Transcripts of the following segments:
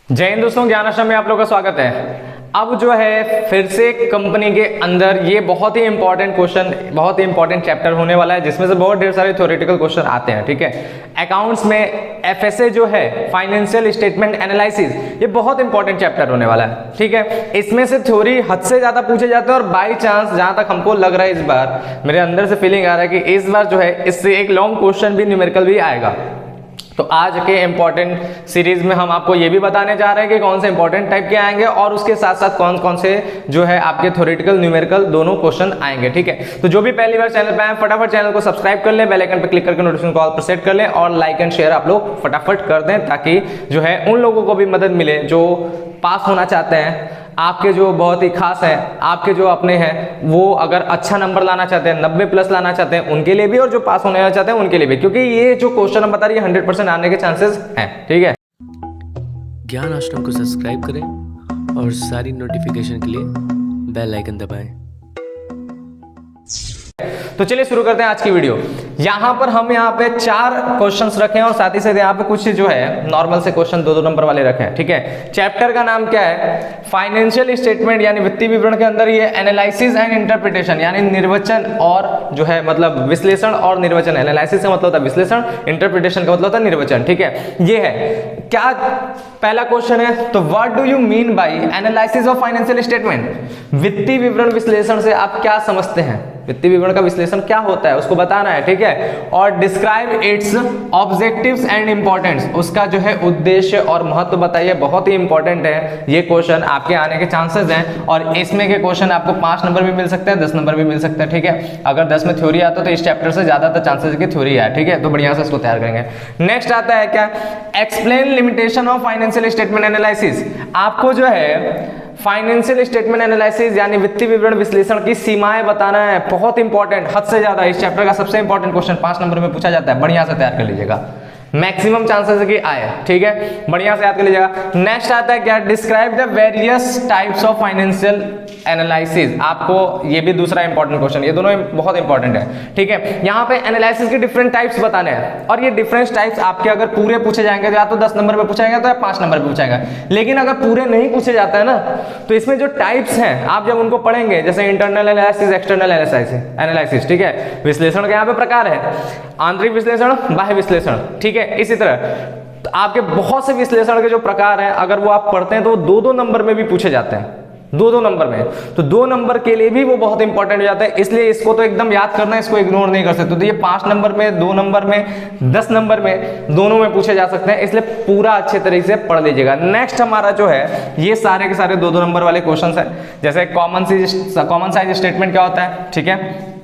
जय हिंद दोस्तों, ज्ञान आश्रम में आप लोगों का स्वागत है। अब जो है फिर से कंपनी के अंदर ये बहुत ही इंपॉर्टेंट क्वेश्चन, बहुत ही इंपॉर्टेंट चैप्टर होने वाला है जिसमें से बहुत ढेर सारे थ्योरेटिकल क्वेश्चन आते हैं। ठीक है, अकाउंट्स में एफएसए जो है फाइनेंशियल स्टेटमेंट एनालिसिस, ये बहुत इंपॉर्टेंट चैप्टर होने वाला है। ठीक है, इसमें से थ्योरी हद से ज्यादा पूछे जाते हैं और बाई चांस जहां तक हमको लग रहा है, इस बार मेरे अंदर से फीलिंग आ रहा है कि इस बार जो है इससे एक लॉन्ग क्वेश्चन भी, न्यूमेरिकल भी आएगा। तो आज के इंपॉर्टेंट सीरीज में हम आपको ये भी बताने जा रहे हैं कि कौन से इंपॉर्टेंट टाइप के आएंगे और उसके साथ साथ कौन कौन से जो है आपके थ्योरेटिकल, न्यूमेरिकल दोनों क्वेश्चन आएंगे। ठीक है, तो जो भी पहली बार चैनल पे आए फटाफट चैनल को सब्सक्राइब कर ले, बेल आइकन पे क्लिक करके नोटिफिकेशन कॉल पर सेट कर ले और लाइक एंड शेयर आप लोग फटाफट कर दें ताकि जो है उन लोगों को भी मदद मिले जो पास होना चाहते हैं, आपके जो बहुत ही खास हैं, आपके जो अपने हैं, वो अगर अच्छा नंबर लाना चाहते हैं, 90 प्लस लाना चाहते हैं उनके लिए भी, और जो पास होने चाहते हैं उनके लिए भी, क्योंकि ये जो क्वेश्चन हम बता रही है 100% आने के चांसेस हैं। ठीक है, ज्ञान आश्रम को सब्सक्राइब करें और सारी नोटिफिकेशन के लिए बेल आइकन दबाएं। तो चलिए शुरू करते हैं आज की वीडियो। यहां पर हम यहाँ पे 4 क्वेश्चंस रखे हैं और साथ ही साथ यहाँ पे कुछ जो है नॉर्मल से क्वेश्चन 2-2 नंबर वाले रखे हैं। ठीक है, चैप्टर का नाम क्या है? फाइनेंशियल स्टेटमेंट यानी वित्तीय विवरण के अंदर ये एनालिसिस एंड इंटरप्रिटेशन यानी निर्वचन और जो है मतलब विश्लेषण और निर्वचन। एनालिसिस का मतलब होता है विश्लेषण, इंटरप्रिटेशन का मतलब होता है निर्वचन। ठीक है, ये है क्या पहला क्वेश्चन है, तो what do you mean by analysis of financial statement? वित्तीय विवरण विश्लेषण से आप क्या समझते हैं? वित्तीय विवरण का विश्लेषण क्या होता है उसको बताना है। ठीक है, और describe it's objectives and importance, उसका जो है उद्देश्य और महत्व बताइए। बहुत ही इंपॉर्टेंट है ये क्वेश्चन, आपके आने के चांसेस हैं और इसमें के क्वेश्चन आपको 5 नंबर भी मिल सकते हैं, 10 नंबर भी मिल सकते हैं। ठीक है, अगर 10 में थ्योरी आता तो इस चैप्टर से ज्यादातर चांसेस की थ्योरी है। ठीक है, तो बढ़िया से इसको तैयार करेंगे। नेक्स्ट आता है क्या? Explain limitation of financial statement analysis. आपको जो है फाइनेंशियल स्टेटमेंट एनालिसिस यानी वित्तीय विवरण विश्लेषण की सीमाएं बताना है। बहुत इंपॉर्टेंट, हद से ज्यादा इस चैप्टर का सबसे इंपॉर्टेंट क्वेश्चन 5 नंबर में पूछा जाता है। बढ़िया से तैयार कर लीजिएगा, मैक्सिमम चांसेस की आए। ठीक है, बढ़िया से याद कर लीजिएगा। नेक्स्ट आता है क्या? Describe the various types of financial analysis. आपको ये भी दूसरा इंपॉर्टेंट क्वेश्चन, ये दोनों बहुत इंपॉर्टेंट है। ठीक है, यहाँ पे एनालिसिस के डिफरेंट टाइप्स बताने हैं और ये डिफरेंट टाइप्स आपके अगर पूरे पूछे जाएंगे तो या तो 10 नंबर में पूछा जाएगा तो या 5 नंबर पे पूछा जाएगा। लेकिन अगर पूरे नहीं पूछे जाता है ना, तो इसमें जो टाइप्स हैं आप जब उनको पढ़ेंगे, जैसे इंटरनल एनालिसिस, एक्सटर्नल एनालिसिस। ठीक है, विश्लेषण के यहाँ पे प्रकार है, आंतरिक विश्लेषण, बाह्य विश्लेषण। ठीक है, इसी तरह तो आपके बहुत से विश्लेषण के जो प्रकार हैं अगर वो आप पढ़ते हैं तो 2-2 नंबर में भी पूछे जाते हैं, 2-2 नंबर में। तो 2 नंबर के लिए भी वो बहुत इंपॉर्टेंट हो जाता है, इसलिए इसको तो एकदम याद करना है, इसको इग्नोर नहीं कर सकते। तो ये 5 नंबर में, 2 नंबर में, 10 नंबर में, दोनों में पूछे जा सकते हैं, इसलिए पूरा अच्छे तरीके से पढ़ लीजिएगा। नेक्स्ट हमारा जो है ये सारे के सारे 2-2 नंबर वाले क्वेश्चन है। जैसे कॉमन साइज स्टेटमेंट क्या होता है? ठीक है,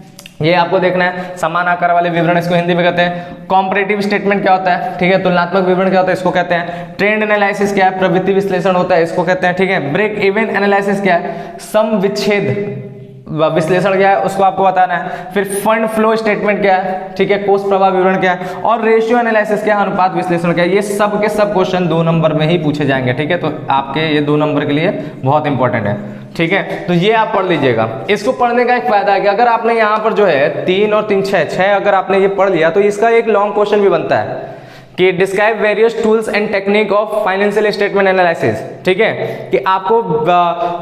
ये आपको देखना है। समान आकार वाले विवरण इसको हिंदी में कहते हैं। कॉम्परेटिव स्टेटमेंट क्या होता है? ठीक है, तुलनात्मक विवरण क्या होता है? इसको कहते हैं। ट्रेंड एनालिसिस क्या है? प्रवृत्ति विश्लेषण होता है, इसको कहते हैं। ठीक है, ब्रेक इवन एनालिसिस क्या है? सम विच्छेद विश्लेषण क्या है उसको आपको बताना है। फिर फंड फ्लो स्टेटमेंट क्या है? ठीक है, कोष प्रवाह विवरण क्या है? और रेशियो एनालिसिस क्या है? अनुपात विश्लेषण क्या है? ये सब के सब क्वेश्चन 2 नंबर में ही पूछे जाएंगे। ठीक है, तो आपके ये 2 नंबर के लिए बहुत इंपॉर्टेंट है। ठीक है, तो ये आप पढ़ लीजिएगा। इसको पढ़ने का एक फायदा है कि अगर आपने यहाँ पर जो है 3 और 3 6 अगर आपने ये पढ़ लिया तो इसका एक लॉन्ग क्वेश्चन भी बनता है कि describe various tools and technique of financial statement analysis. ठीक है, कि आपको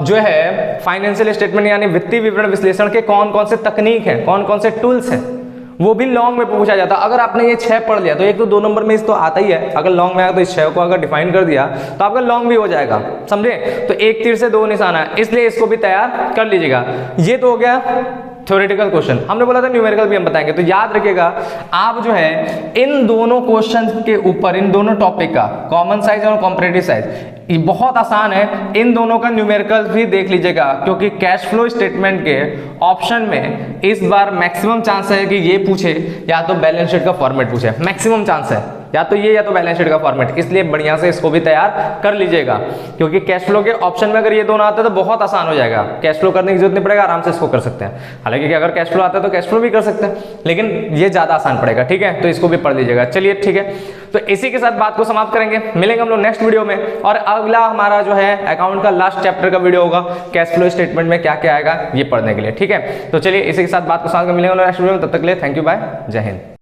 जो है फाइनेंशियल स्टेटमेंट यानी वित्तीय विवरण विश्लेषण के कौन कौन से तकनीक हैं, कौन कौन से टूल्स हैं, वो भी लॉन्ग में पूछा जाता है। अगर आपने ये 6 पढ़ लिया तो एक तो 2 नंबर में इस तो आता ही है, अगर लॉन्ग में आया तो इस 6 को अगर डिफाइन कर दिया तो आपका लॉन्ग भी हो जाएगा, समझे? तो एक तीर से 2 निशाना है, इसलिए इसको भी तैयार कर लीजिएगा। ये तो हो गया थ्योरेटिकल क्वेश्चन। हमने बोला था न्यूमेरिकल भी हम बताएंगे, तो याद रखिएगा आप जो है इन दोनों क्वेश्चन के ऊपर, इन दोनों टॉपिक का, कॉमन साइज और कॉम्परेटिव साइज, ये बहुत आसान है, इन दोनों का न्यूमेरिकल भी देख लीजिएगा क्योंकि कैश फ्लो स्टेटमेंट के ऑप्शन में इस बार मैक्सिमम चांस है कि ये पूछे या तो बैलेंस शीट का फॉर्मेट पूछे, मैक्सिमम चांस है या तो ये या तो बैलेंस शीट का फॉर्मेट, इसलिए बढ़िया से इसको भी तैयार कर लीजिएगा क्योंकि कैश फ्लो के ऑप्शन में अगर ये दोनों आते हैं तो बहुत आसान हो जाएगा। कैश फ्लो करने की जरूरत नहीं पड़ेगा, आराम से इसको कर सकते हैं। हालांकि कि अगर कैश फ्लो आता है तो कैश फ्लो भी कर सकते हैं, लेकिन ये ज्यादा आसान पड़ेगा। ठीक है, तो इसको भी पढ़ लीजिएगा। चलिए ठीक है, तो इसी के साथ बात को समाप्त करेंगे, मिलेंगे हम लोग नेक्स्ट वीडियो में। और अगला हमारा जो है अकाउंट का लास्ट चैप्टर का वीडियो होगा, कैश फ्लो स्टेटमेंट में क्या क्या आएगा ये पढ़ने के लिए। ठीक है, तो चलिए इसी के साथ बात को समाप्त कर मिलेंगे नेक्स्ट वीडियो में। तब तक के लिए थैंक यू, बाय, जय हिंद।